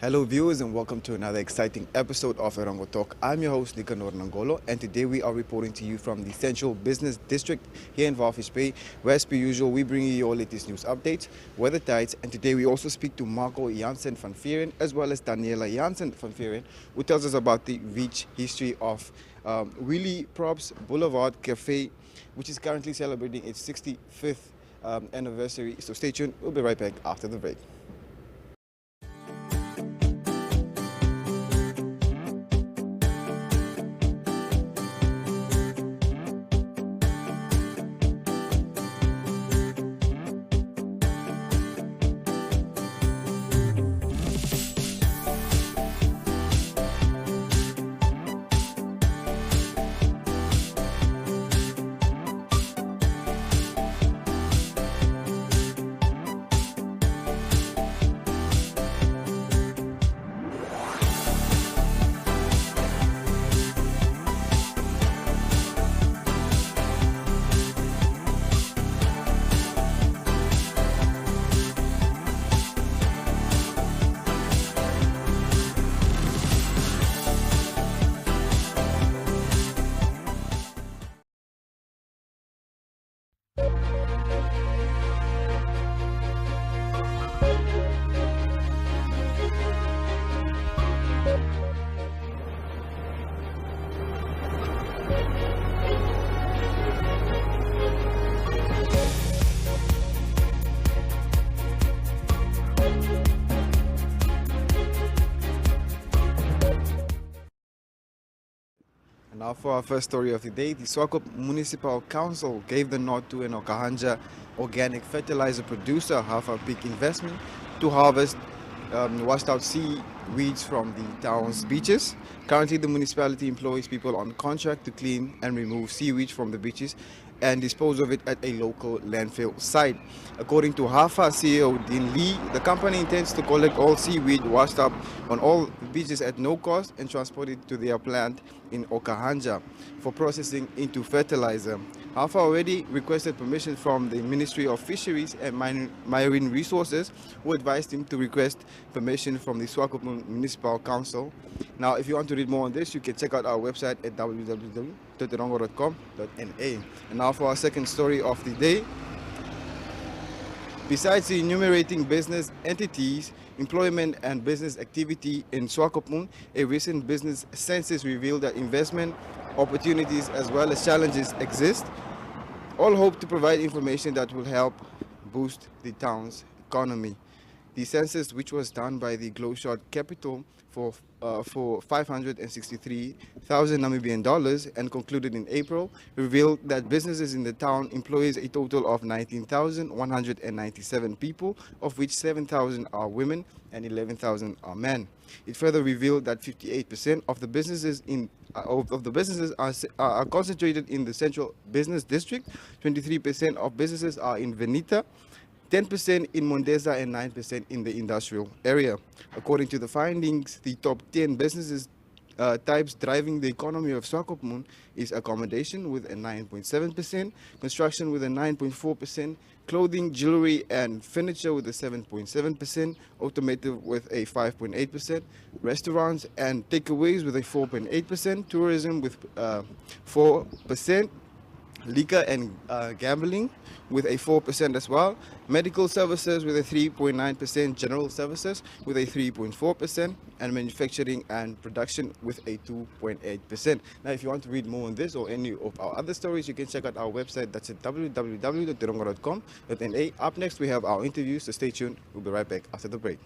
Hello viewers and welcome to another exciting episode of Erongo Talk. I'm your host Nicanor Nangolo and today we are reporting to you from the Central Business District here in Walvis Bay, where as per usual we bring you your latest news updates, weather tides, and today we also speak to Marko Jansen van Vuuren as well as Daniella Jansen van Vuuren, who tells us about the rich history of Willi Probst Boulevard Café, which is currently celebrating its 65th anniversary. So stay tuned, we'll be right back after the break. Now for our first story of the day, the Swakop Municipal Council gave the nod to an Okahanja organic fertilizer producer, half a big investment, to harvest washed out seaweeds from the town's beaches. Currently the municipality employs people on contract to clean and remove seaweed from the beaches and dispose of it at a local landfill site. According to HAFA CEO Dean Lee, the company intends to collect all seaweed washed up on all beaches at no cost and transport it to their plant in Okahanja for processing into fertilizer. HAFA already requested permission from the Ministry of Fisheries and Marine Resources, who advised him to request permission from the Swakop Municipal Council. Now, if you want to read more on this, you can check out our website at www.erongo.com.na. And now for our second story of the day. Besides enumerating business entities, employment and business activity in Swakopmund, a recent business census revealed that investment opportunities as well as challenges exist. All hope to provide information that will help boost the town's economy. The census, which was done by the Glowshot Capital for 563,000 Namibian dollars and concluded in April, revealed that businesses in the town employs a total of 19,197 people, of which 7,000 are women and 11,000 are men. It further revealed that 58% of the businesses are concentrated in the Central Business District, 23% of businesses are in Venita, 10% in Mondesa and 9% in the industrial area. According to the findings, the top 10 businesses types driving the economy of Swakopmund is accommodation with a 9.7%, construction with a 9.4%, clothing, jewelry and furniture with a 7.7%, automotive with a 5.8%, restaurants and takeaways with a 4.8%, tourism with 4%, liquor and gambling with a 4% as well, medical services with a 3.9%, general services with a 3.4%, and manufacturing and production with a 2.8%. Now, if you want to read more on this or any of our other stories, you can check out our website. That's at www.erongo.com.na. Up next, we have our interviews, so stay tuned. We'll be right back after the break.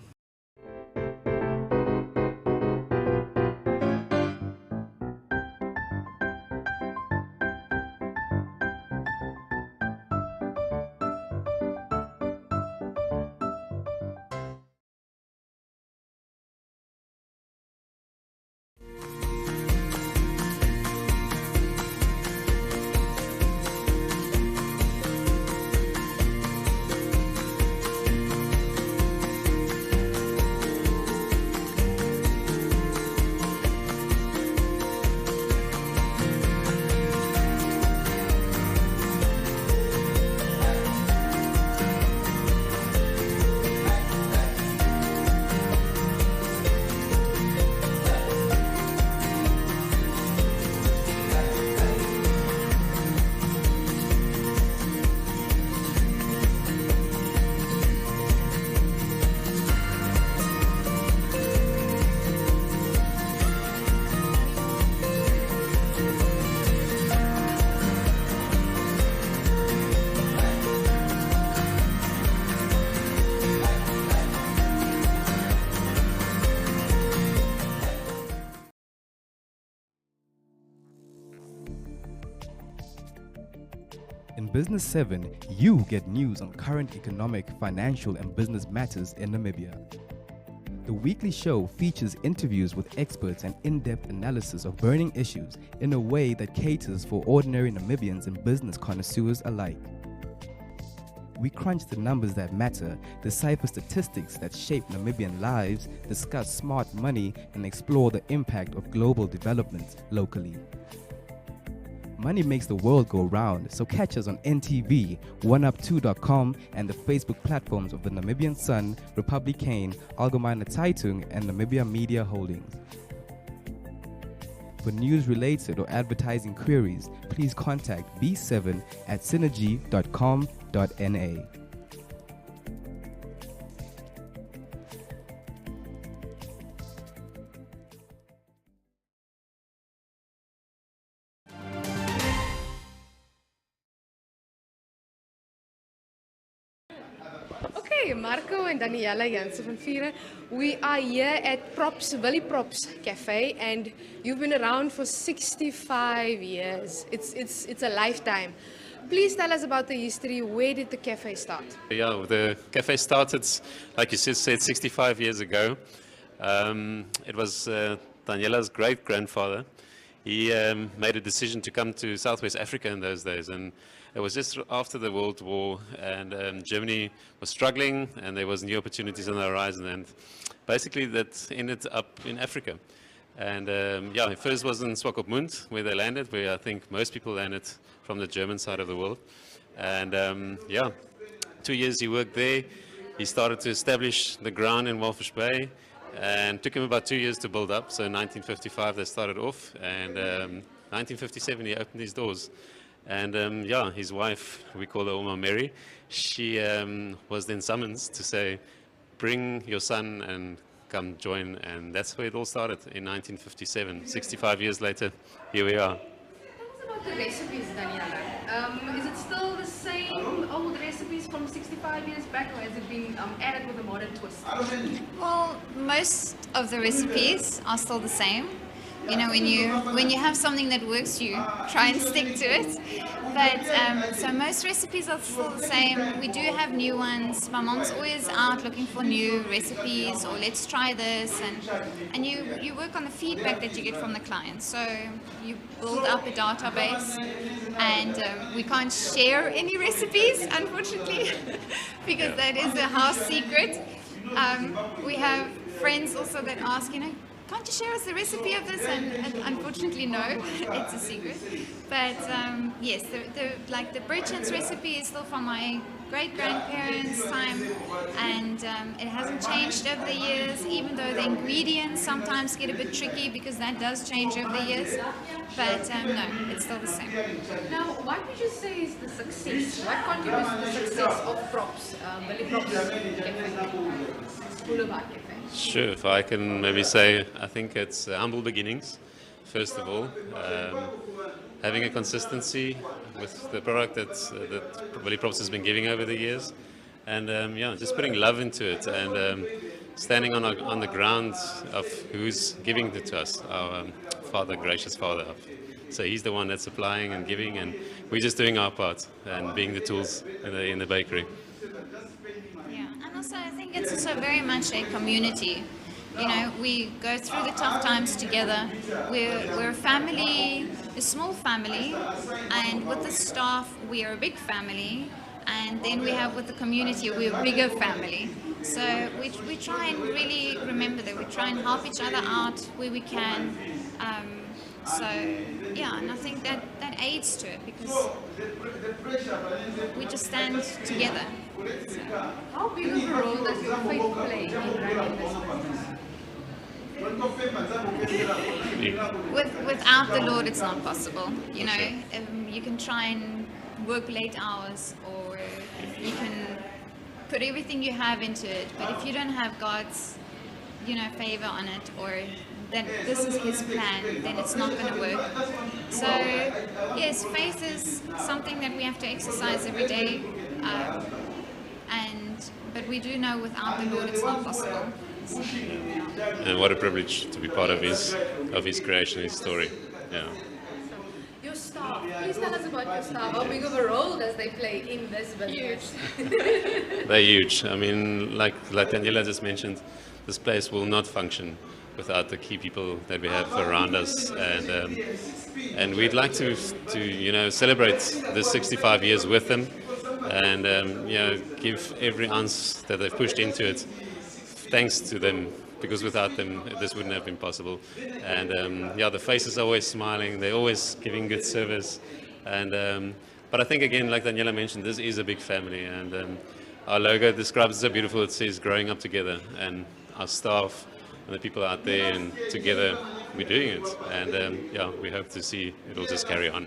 In Business 7, you get news on current economic, financial, and business matters in Namibia. The weekly show features interviews with experts and in-depth analysis of burning issues in a way that caters for ordinary Namibians and business connoisseurs alike. We crunch the numbers that matter, decipher statistics that shape Namibian lives, discuss smart money, and explore the impact of global development locally. Money makes the world go round, so catch us on NTV, oneup2.com, and the Facebook platforms of the Namibian Sun, Republikane, Algemeine Zeitung, and Namibia Media Holdings. For news-related or advertising queries, please contact B7 at synergy.com.na. Okay, Marko and Daniella Jansen from Vuuren. We are here at Willi Probst Café, and you've been around for 65 years. It's a lifetime. Please tell us about the history. Where did the cafe start? Yeah, the cafe started, like you said, 65 years ago. It was Daniella's great-grandfather. He made a decision to come to Southwest Africa in those days, and it was just after the World War, and Germany was struggling, and there was new opportunities on the horizon, and basically that ended up in Africa. And yeah, it first was in Swakopmund, where they landed, where I think most people landed from the German side of the world. And yeah, 2 years he worked there. He started to establish the ground in Walvis Bay, and took him about 2 years to build up. So in 1955 they started off, and 1957 he opened his doors. And yeah, his wife, we call her Oma Mary, she was then summoned to say, bring your son and come join. And that's where it all started in 1957. 65 years later, here we are. Tell us about the recipes, Daniella. Is it still the same old recipes from 65 years back, or has it been added with a modern twist? Well, most of the recipes are still the same. You know, when you have something that works, you try and stick to it. But so most recipes are still the same. We do have new ones. My mom's always out looking for new recipes, or let's try this, and you work on the feedback that you get from the clients. So you build up a database, and we can't share any recipes, unfortunately, because that is a house secret. We have friends also that ask, you know, can't you share us the recipe of this? And unfortunately, no, it's a secret. But yes, the bread chance recipe is still from my great-grandparents' time, and it hasn't changed over the years, even though the ingredients sometimes get a bit tricky, because that does change over the years. But no, it's still the same. Now, what would you say is the success? What contributes to the success of Probst, Willi Probst Boulevard Café? Sure, if I can maybe say, I think it's humble beginnings, first of all. Having a consistency with the product that Willi Probst has been giving over the years. And yeah, just putting love into it, and standing on the ground of who's giving it to us, our Father, gracious Father. So he's the one that's supplying and giving, and we're just doing our part and being the tools in the bakery. Also, I think it's also very much a community. You know, we go through the tough times together. We're a family, a small family, and with the staff, we are a big family. And then we have with the community, we're a bigger family. So we try and really remember that. We try and help each other out where we can. So yeah, and I think that aids to it, because we just stand together. So. How big of a role does your faith play in running this business? Without the Lord, it's not possible. You know, you can try and work late hours, or you can put everything you have into it, but if you don't have God's, you know, favor on it, or that this is His plan, then it's not going to work. So yes, faith is something that we have to exercise every day, but we do know without the Lord it's not possible. And what a privilege to be part of His creation, His story. Yeah. Your staff. Please tell us about your staff. How big of a role does they play in this business? They're huge. I mean, like Daniella just mentioned, this place will not function without the key people that we have around us, and we'd like to celebrate the 65 years with them, and give every ounce that they've pushed into it, thanks to them, because without them this wouldn't have been possible. And the faces are always smiling, they're always giving good service, and but I think again, like Daniella mentioned, this is a big family, and our logo describes it so beautiful. It says growing up together, and our staff and the people out there, and together we're doing it, and we hope to see it'll just carry on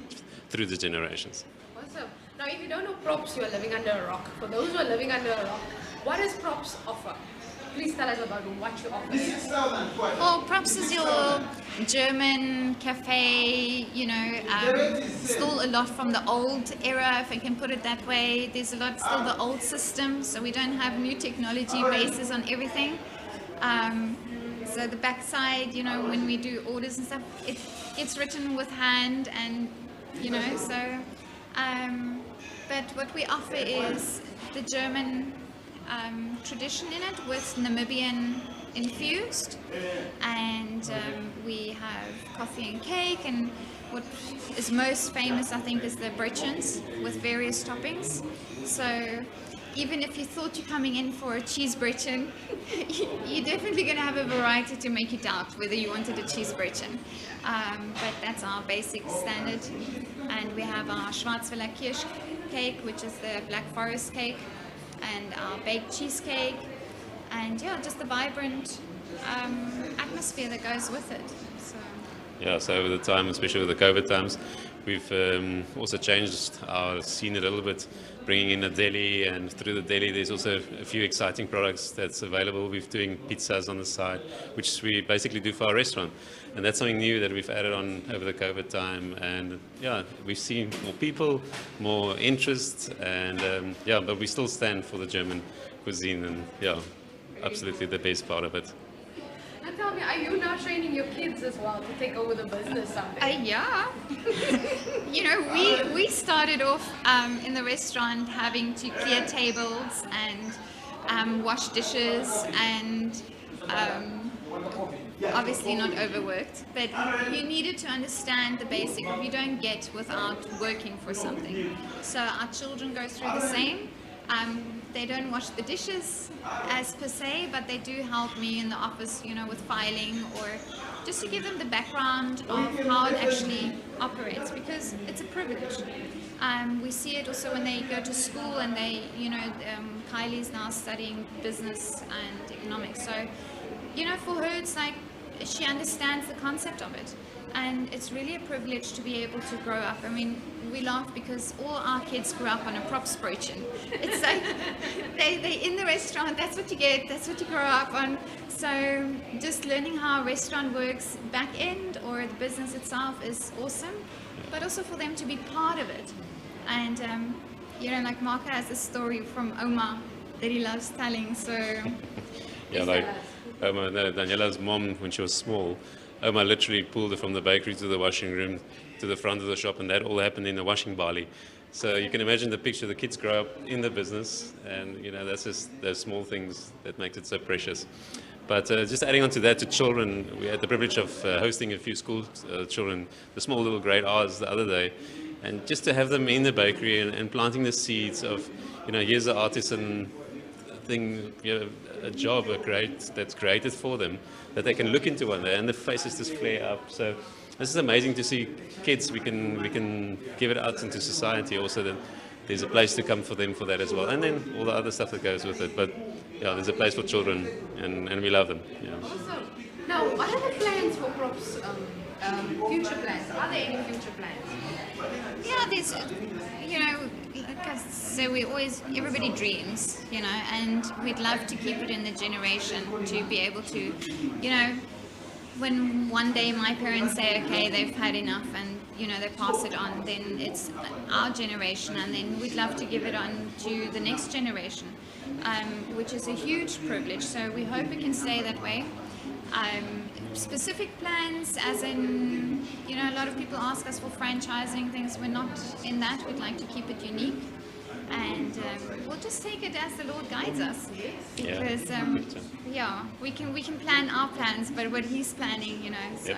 through the generations. Awesome. Now, if you don't know Probst, you are living under a rock. For those who are living under a rock, what does Probst offer? Please tell us about what you offer. Well, Probst is your German cafe, still a lot from the old era, if I can put it that way. There's a lot still the old system, so we don't have new technology bases on everything. So the backside, when we do orders and stuff, it gets written with hand, and but what we offer is the German tradition in it with Namibian infused, and we have coffee and cake, and what is most famous, I think, is the brötchens with various toppings. So even if you thought you're coming in for a cheese brötchen, you're definitely going to have a variety to make you doubt whether you wanted a cheese brötchen. But that's our basic standard. And we have our Schwarzwälder Kirsch cake, which is the Black Forest cake, and our baked cheesecake, and just the vibrant atmosphere that goes with it. So over the time, especially with the COVID times, we've also changed our scene a little bit, bringing in a deli, and through the deli there's also a few exciting products that's available. We're doing pizzas on the side, which we basically do for our restaurant, and that's something new that we've added on over the COVID time, and we've seen more people, more interest, and but we still stand for the German cuisine, and absolutely the best part of it. And tell me, are you now training your kids as well to take over the business someday? Yeah. We started off in the restaurant having to clear tables and wash dishes, and obviously not overworked, but you needed to understand the basic you don't get without working for something. So our children go through the same. They don't wash the dishes as per se, but they do help me in the office, with filing, or just to give them the background of how it actually operates, because it's a privilege. We see it also when they go to school, and they, Kylie's now studying business and economics. So, for her, it's like she understands the concept of it. And it's really a privilege to be able to grow up. I mean, we laugh because all our kids grew up on a Probst brötchen. It's like they in the restaurant, that's what you get, that's what you grow up on. So just learning how a restaurant works back end, or the business itself, is awesome. But also for them to be part of it. And like Marko has a story from Oma that he loves telling. So like Daniella's mom, when she was small, Oma literally pulled her from the bakery to the washing room to the front of the shop, and that all happened in the washing barley. So you can imagine the picture. The kids grow up in the business, and that's just those small things that makes it so precious. But just adding on to that, to children, we had the privilege of hosting a few school children, the small little grade R's, the other day, and just to have them in the bakery and planting the seeds of, here's the artisan thing, a job that's created for them, that they can look into one day, and the faces just flare up. So this is amazing to see kids. We can give it out into society also, that there's a place to come for them for that as well, and then all the other stuff that goes with it. But there's a place for children, and we love them. Awesome. Now, what are the plans for Probst? Future plans? Are there any future plans? Yeah, there's, like I say, everybody dreams, and we'd love to keep it in the generation, to be able to, when one day my parents say, okay, they've had enough, and, they pass it on, then it's our generation, and then we'd love to give it on to the next generation, which is a huge privilege. So we hope it can stay that way. Specific plans, as in, a lot of people ask us for franchising things. We're not in that. We'd like to keep it unique. And we'll just take it as the Lord guides us, because we can plan our plans, but what He's planning, so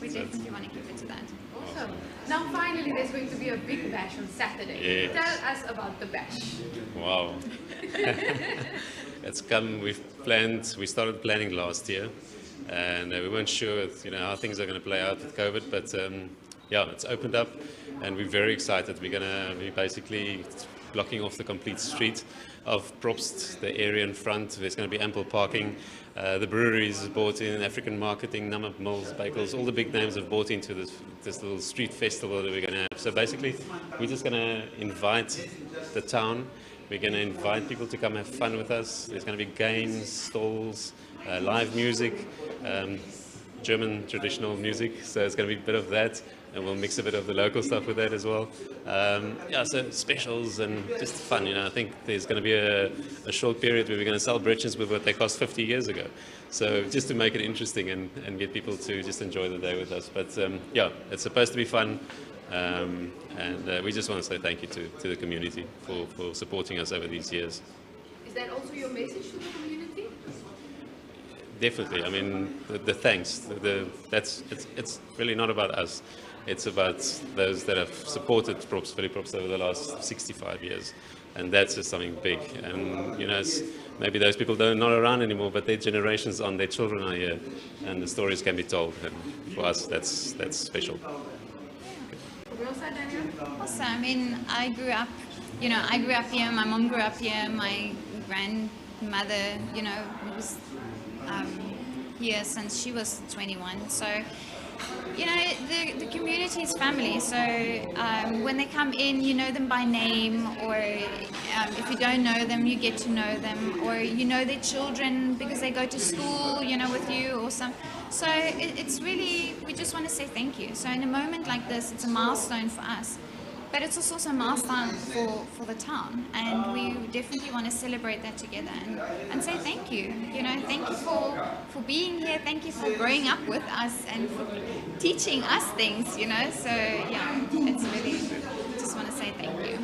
we definitely want to keep it to that. Awesome. Now finally, there's going to be a big bash on Saturday. Yes. Tell us about the bash. Wow. It's come. We started planning last year, and we weren't sure, how things are going to play out with COVID, but it's opened up, and we're very excited. We're going to be basically blocking off the complete street of Probst, the area in front. There's going to be ample parking. The breweries have bought in, African marketing, Namib Mills, Bakels, all the big names have bought into this little street festival that we're going to have. So basically, we're just going to invite the town. We're going to invite people to come have fun with us. There's going to be games, stalls, live music, German traditional music. So it's going to be a bit of that. And we'll mix a bit of the local stuff with that as well. So specials and just fun, I think there's going to be a short period where we're going to sell britches with what they cost 50 years ago. So just to make it interesting and get people to just enjoy the day with us. But it's supposed to be fun. And we just want to say thank you to the community for supporting us over these years. Is that also your message to the community? Definitely. I mean, the thanks. It's really not about us. It's about those that have supported Willi Probst over the last 65 years. And that's just something big. And, maybe those people are not around anymore, but their generations on, their children are here. And the stories can be told. And for us, that's special. Also, I mean, I grew up here. My mom grew up here. My grandmother, was here since she was 21. So, the community is family. So when they come in, you know them by name, or if you don't know them, you get to know them, or you know their children because they go to school, with you or some. So it's really, we just want to say thank you. So in a moment like this, it's a milestone for us. But it's also a milestone for the town, and we definitely want to celebrate that together and say thank you. Thank you for being here. Thank you for growing up with us and for teaching us things. So it's really, just want to say thank you.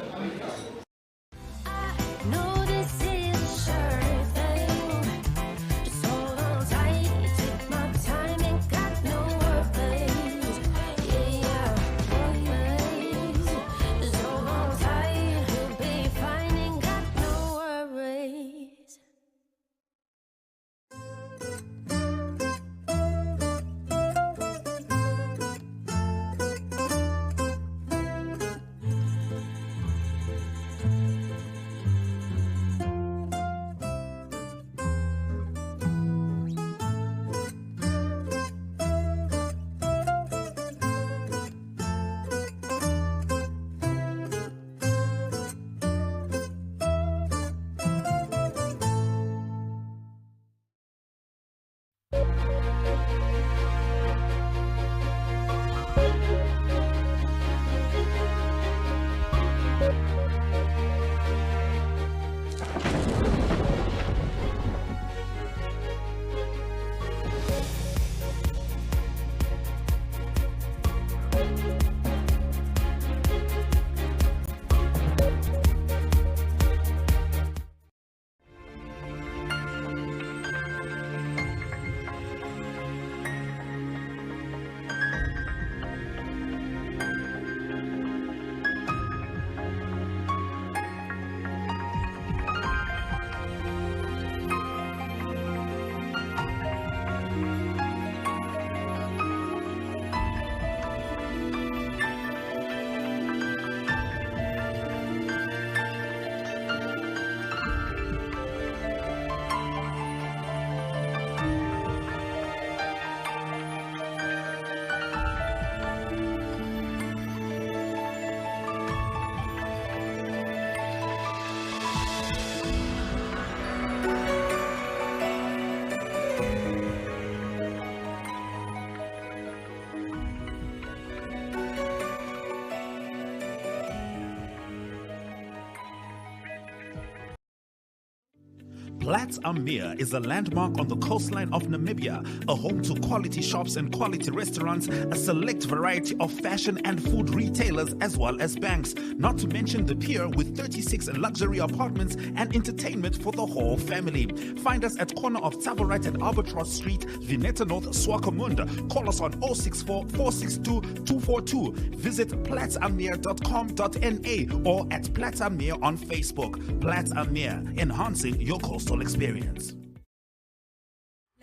Platz am Meer is a landmark on the coastline of Namibia, a home to quality shops and quality restaurants, a select variety of fashion and food retailers, as well as banks. Not to mention the pier with 36 luxury apartments and entertainment for the whole family. Find us at corner of Taborit and Albatross Street, Vineta North, Swakopmund. Call us on 064 462 242. Visit platzammeer.com.na or at Platz am Meer on Facebook. Platz am Meer, enhancing your coastal experience.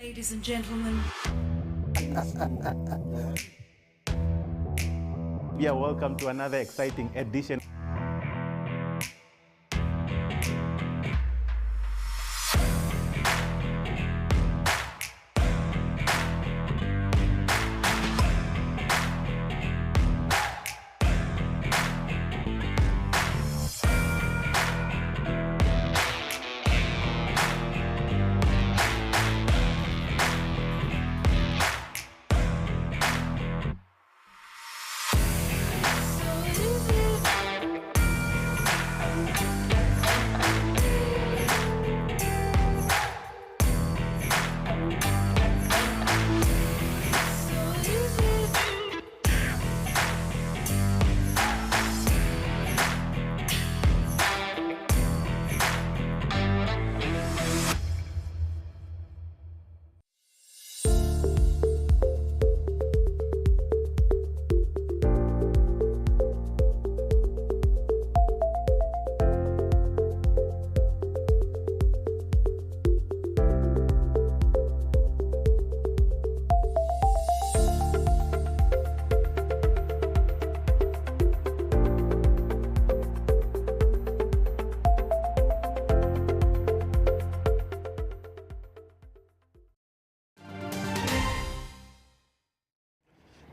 Ladies and gentlemen. Yeah, welcome to another exciting edition.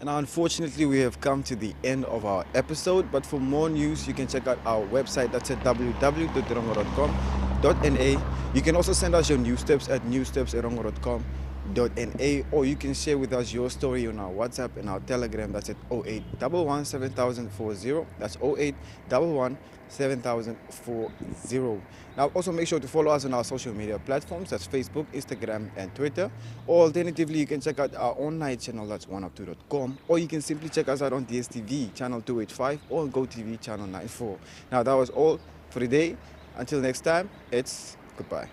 And unfortunately, we have come to the end of our episode. But for more news, you can check out our website. That's at www.erongo.com.na. You can also send us your news tips at newstips@erongo.com.na, or you can share with us your story on our WhatsApp and our Telegram. That's at 0811 7040. That's 0811 7040. Now also make sure to follow us on our social media platforms. That's Facebook, Instagram and Twitter. Or alternatively, you can check out our online channel. That's oneup2.com, or you can simply check us out on DSTV channel 285 or GoTV channel 94. Now that was all for today. Until next time, it's goodbye.